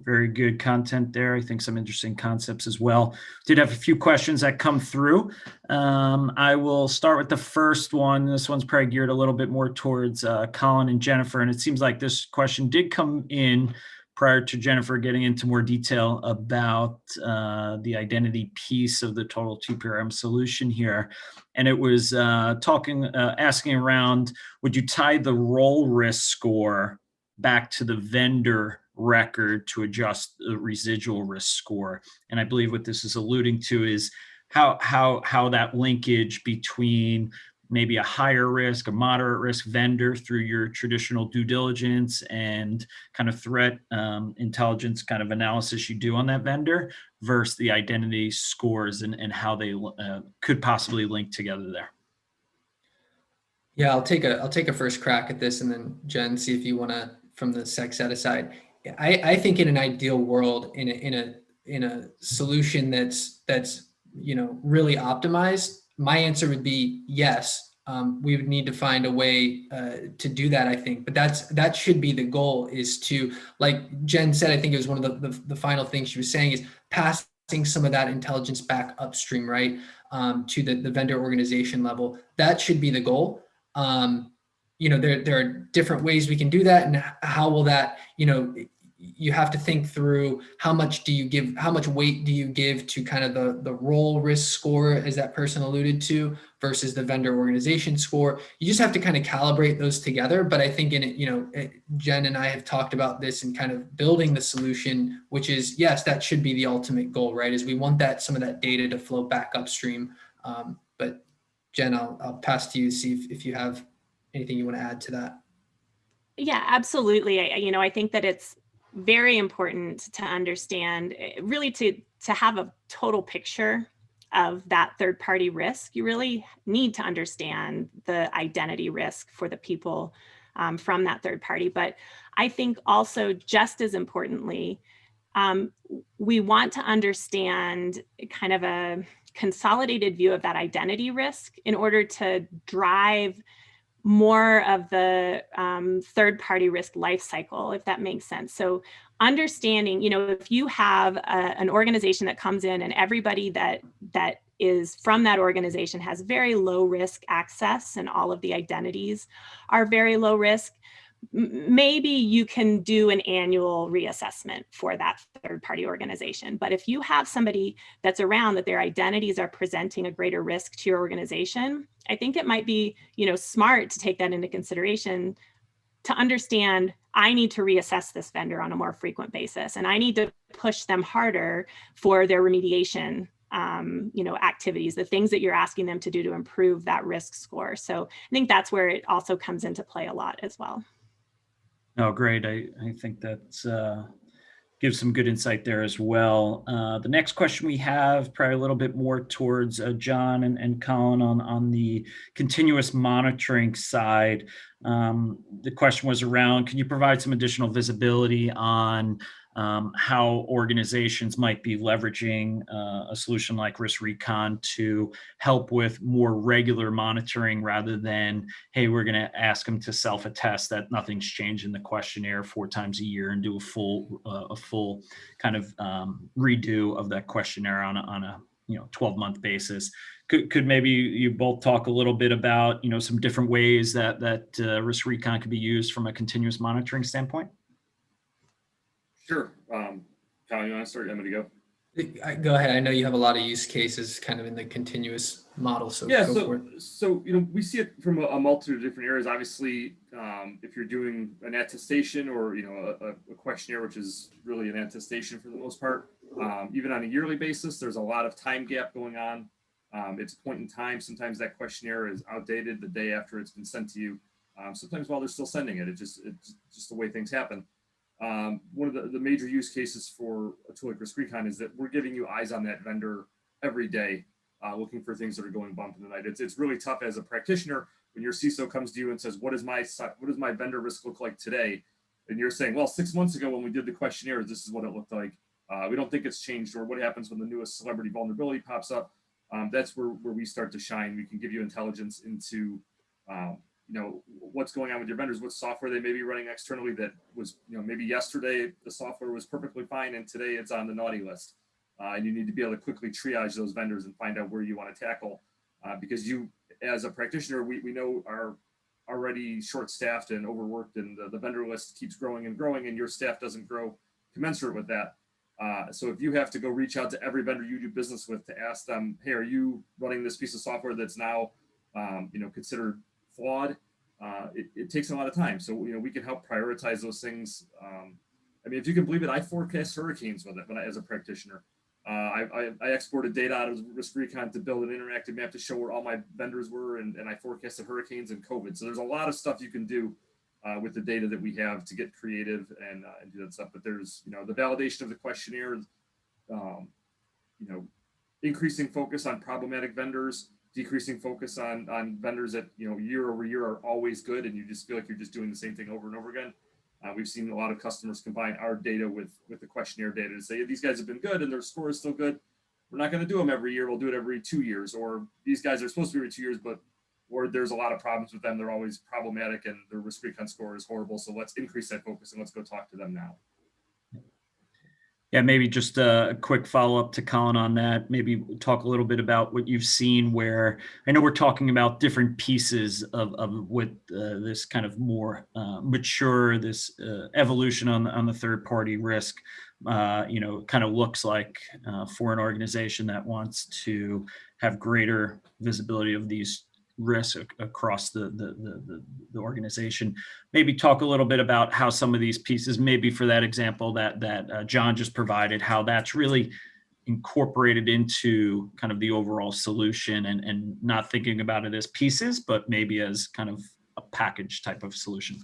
very good content there. I think some interesting concepts as well. Did have a few questions that come through. I will start with the first one. This one's probably geared a little bit more towards Colin and Jennifer, and it seems like this question did come in prior to Jennifer getting into more detail about the identity piece of the total TPRM solution here. And it was asking around, would you tie the role risk score back to the vendor record to adjust the residual risk score? And I believe what this is alluding to is how that linkage between maybe a higher risk, a moderate risk vendor through your traditional due diligence and kind of threat intelligence kind of analysis you do on that vendor versus the identity scores and how they could possibly link together there. Yeah, I'll take a first crack at this, and then Jen, see if you want to from the SecSeta side. I think in an ideal world, in a solution that's really optimized, my answer would be yes. We would need to find a way to do that, I think. But that should be the goal, is to, like Jen said, I think it was one of the final things she was saying, is passing some of that intelligence back upstream, right, to the vendor organization level. That should be the goal. There are different ways we can do that, and how will that, you have to think through how much weight do you give to kind of the role risk score, as that person alluded to, versus the vendor organization score. You just have to kind of calibrate those together. But I think Jen and I have talked about this and kind of building the solution, which is, yes, that should be the ultimate goal, right? Is we want some of that data to flow back upstream. But Jen, I'll pass to you to see if you have anything you want to add to that. Yeah, absolutely. I think that it's very important to understand, really to have a total picture of that third party risk. You really need to understand the identity risk for the people from that third party. But I think also, just as importantly, we want to understand kind of a consolidated view of that identity risk in order to drive more of the third-party risk life cycle, if that makes sense. So understanding, if you have an organization that comes in and everybody that is from that organization has very low risk access and all of the identities are very low risk, maybe you can do an annual reassessment for that third-party organization. But if you have somebody that's around that their identities are presenting a greater risk to your organization, I think it might be, smart to take that into consideration to understand, I need to reassess this vendor on a more frequent basis, and I need to push them harder for their remediation activities, the things that you're asking them to do to improve that risk score. So I think that's where it also comes into play a lot as well. Oh, great. I think that gives some good insight there as well. The next question we have, probably a little bit more towards John and Colin on the continuous monitoring side. The question was around, can you provide some additional visibility on how organizations might be leveraging a solution like RiskRecon to help with more regular monitoring, rather than, hey, we're going to ask them to self-attest that nothing's changed in the questionnaire 4 times a year and do a full kind of redo of that questionnaire on a 12-month basis. Could maybe you both talk a little bit about some different ways that RiskRecon could be used from a continuous monitoring standpoint? Sure. Kyle, you want to start? I'm going to go. Go ahead. I know you have a lot of use cases kind of in the continuous model. So yeah, go for it. So we see it from a multitude of different areas. Obviously, if you're doing an attestation or a questionnaire, which is really an attestation for the most part, even on a yearly basis, there's a lot of time gap going on. It's a point in time. Sometimes that questionnaire is outdated the day after it's been sent to you. Sometimes while they're still sending it, it's just the way things happen. One of the major use cases for a tool like RiskRecon is that we're giving you eyes on that vendor every day, looking for things that are going bump in the night. It's really tough as a practitioner when your CISO comes to you and says, what does my vendor risk look like today? And you're saying, well, 6 months ago when we did the questionnaire, this is what it looked like. We don't think it's changed. Or what happens when the newest celebrity vulnerability pops up? That's where we start to shine. We can give you intelligence into what's going on with your vendors, what software they may be running externally that was, maybe yesterday the software was perfectly fine and today it's on the naughty list. And you need to be able to quickly triage those vendors and find out where you want to tackle, because you, as a practitioner, we know are already short-staffed and overworked, and the vendor list keeps growing and growing, and your staff doesn't grow commensurate with that. So if you have to go reach out to every vendor you do business with to ask them, hey, are you running this piece of software that's now, considered flawed? It takes a lot of time. So, we can help prioritize those things. If you can believe it, I forecast hurricanes with it as a practitioner. I exported data out of RiskRecon to build an interactive map to show where all my vendors were, and I forecasted hurricanes and COVID. So there's a lot of stuff you can do with the data that we have to get creative and do that stuff. But there's, the validation of the questionnaire, increasing focus on problematic vendors, decreasing focus on vendors that, year over year are always good, and you just feel like you're just doing the same thing over and over again. We've seen a lot of customers combine our data with the questionnaire data to say, hey, these guys have been good and their score is still good. We're not going to do them every year. We'll do it every 2 years. Or these guys are supposed to be every 2 years, or there's a lot of problems with them. They're always problematic and their RiskRecon score is horrible. So let's increase that focus and let's go talk to them now. Yeah, maybe just a quick follow-up to Colin on that. Maybe talk a little bit about what you've seen where, I know we're talking about different pieces of what this kind of more mature, this evolution on the third-party risk, kind of looks like for an organization that wants to have greater visibility of these risks across the organization. Maybe talk a little bit about how some of these pieces, maybe for that example that John just provided, how that's really incorporated into kind of the overall solution and not thinking about it as pieces, but maybe as kind of a package type of solution.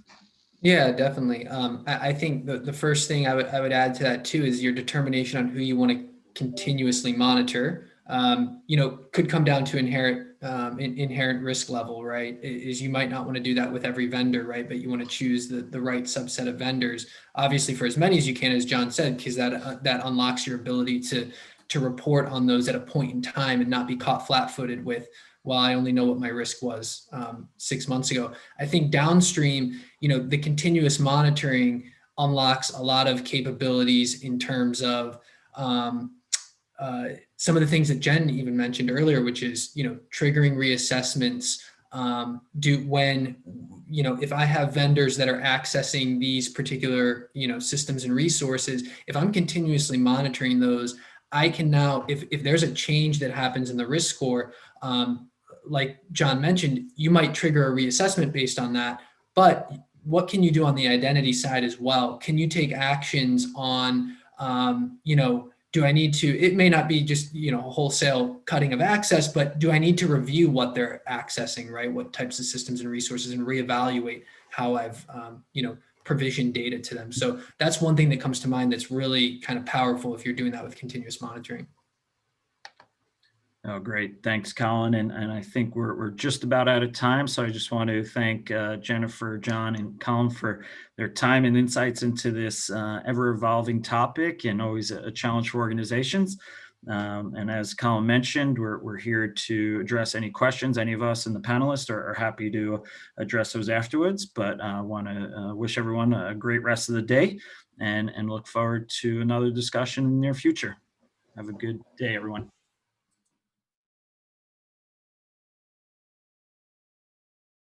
Yeah, definitely. I think the first thing I would add to that too is your determination on who you want to continuously monitor. Could come down to inherent risk level, right? Is you might not want to do that with every vendor, right? But you want to choose the right subset of vendors, obviously for as many as you can, as John said, because that unlocks your ability to report on those at a point in time and not be caught flat-footed with, well, I only know what my risk was 6 months ago. I think downstream, the continuous monitoring unlocks a lot of capabilities in terms of some of the things that Jen even mentioned earlier, which is, triggering reassessments. If I have vendors that are accessing these particular, systems and resources, if I'm continuously monitoring those, I can now, if there's a change that happens in the risk score, like John mentioned, you might trigger a reassessment based on that, but what can you do on the identity side as well? Can you take actions on, do I need to, it may not be just, wholesale cutting of access, but do I need to review what they're accessing, right? What types of systems and resources, and reevaluate how I've, provisioned data to them. So that's one thing that comes to mind that's really kind of powerful if you're doing that with continuous monitoring. Oh, great. Thanks, Colin. And I think we're just about out of time. So I just want to thank Jennifer, John, and Colin for their time and insights into this ever-evolving topic and always a challenge for organizations. And as Colin mentioned, we're here to address any questions. Any of us and the panelists are happy to address those afterwards. But I want to wish everyone a great rest of the day and look forward to another discussion in the near future. Have a good day, everyone.